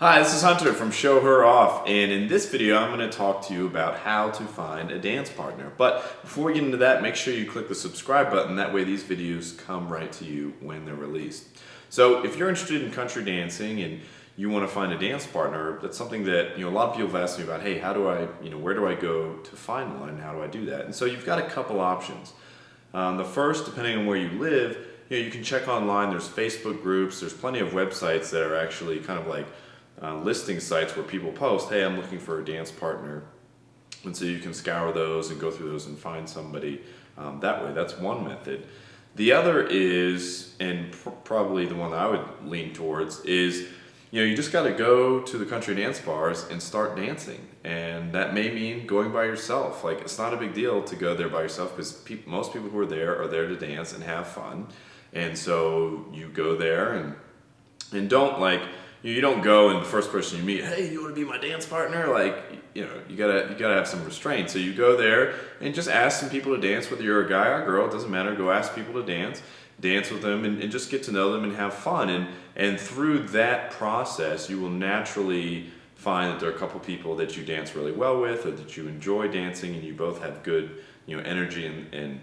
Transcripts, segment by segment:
Hi, this is Hunter from Show Her Off, and in this video I'm going to talk to you about how to find a dance partner. But before we get into that, make sure you click the subscribe button. That way these videos come right to you when they're released. So if you're interested in country dancing and you want to find a dance partner, that's something that a lot of people have asked me about. Hey, how do I, where do I go to find one, and how do I do that? And so you've got a couple options. The first, depending on where you live, you can check online. There's Facebook groups. There's plenty of websites that are actually kind of like listing sites where people post, hey, I'm looking for a dance partner. And so you can scour those and go through those and find somebody that way. That's one method. The other is, and probably the one that I would lean towards, is you just got to go to the country dance bars and start dancing. And that may mean going by yourself. Like, it's not a big deal to go there by yourself because most people who are there to dance and have fun. And so you go there and don't you don't go and the first person you meet, hey, you want to be my dance partner? You gotta have some restraint. So you go there and just ask some people to dance, whether you're a guy or a girl, it doesn't matter. Go ask people to dance with them and just get to know them and have fun. And through that process, you will naturally find that there are a couple people that you dance really well with, or that you enjoy dancing and you both have good energy and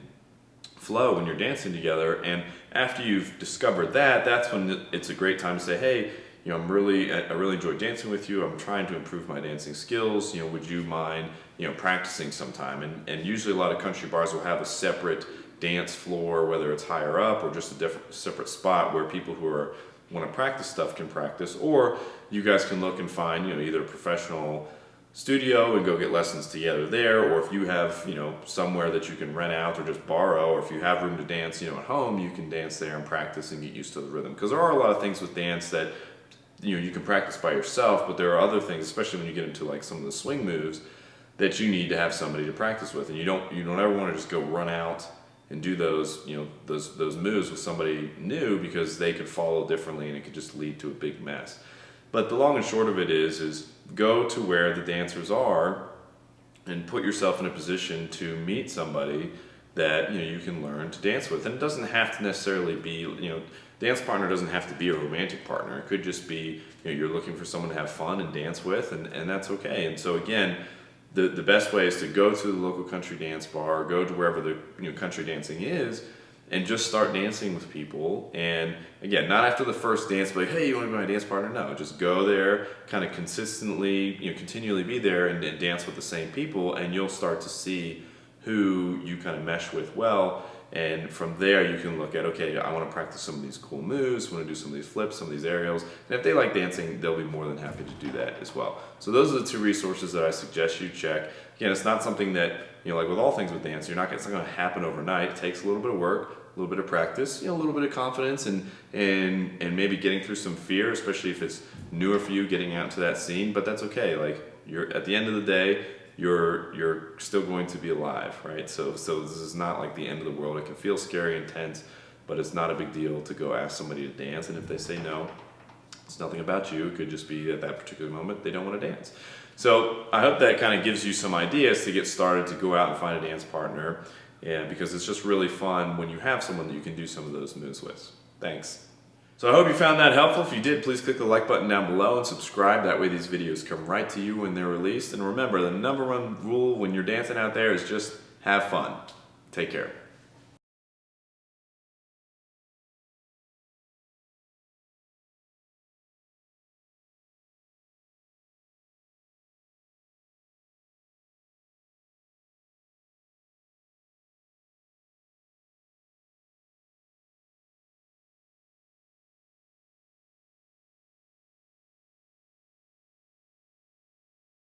flow when you're dancing together. And after you've discovered that, that's when it's a great time to say, hey, I really enjoy dancing with you. I'm trying to improve my dancing skills. Would you mind, practicing sometime? And usually a lot of country bars will have a separate dance floor, whether it's higher up or just a separate spot where people who want to practice stuff can practice. Or you guys can look and find, either a professional studio and go get lessons together there, or if you have, somewhere that you can rent out or just borrow, or if you have room to dance, at home, you can dance there and practice and get used to the rhythm. Because there are a lot of things with dance that you can practice by yourself, but there are other things, especially when you get into like some of the swing moves, that you need to have somebody to practice with, and you don't ever want to just go run out and do those those moves with somebody new, because they could follow differently and it could just lead to a big mess. But the long and short of it is go to where the dancers are and put yourself in a position to meet somebody that you can learn to dance with. And it doesn't have to necessarily be dance partner doesn't have to be a romantic partner. It could just be you're looking for someone to have fun and dance with, and that's okay. And so again, the best way is to go to the local country dance bar, or go to wherever the country dancing is, and just start dancing with people. And again, not after the first dance, but like, hey, you want to be my dance partner? No, just go there, kind of consistently, continually be there and dance with the same people, and you'll start to see who you kind of mesh with well. And from there you can look at, okay, I want to practice some of these cool moves, I want to do some of these flips, some of these aerials. And if they like dancing, they'll be more than happy to do that as well. So those are the two resources that I suggest you check. Again, it's not something that, like with all things with dance, it's not going to happen overnight. It takes a little bit of work, a little bit of practice, a little bit of confidence, and maybe getting through some fear, especially if it's newer for you getting out into that scene. But that's okay. Like, you're at the end of the day, you're still going to be alive, right? So this is not like the end of the world. It can feel scary and tense, but it's not a big deal to go ask somebody to dance. And if they say no, it's nothing about you. It could just be at that particular moment they don't want to dance. So I hope that kind of gives you some ideas to get started to go out and find a dance partner, because it's just really fun when you have someone that you can do some of those moves with. Thanks. So I hope you found that helpful. If you did, please click the like button down below and subscribe. That way these videos come right to you when they're released. And remember, the number one rule when you're dancing out there is just have fun. Take care.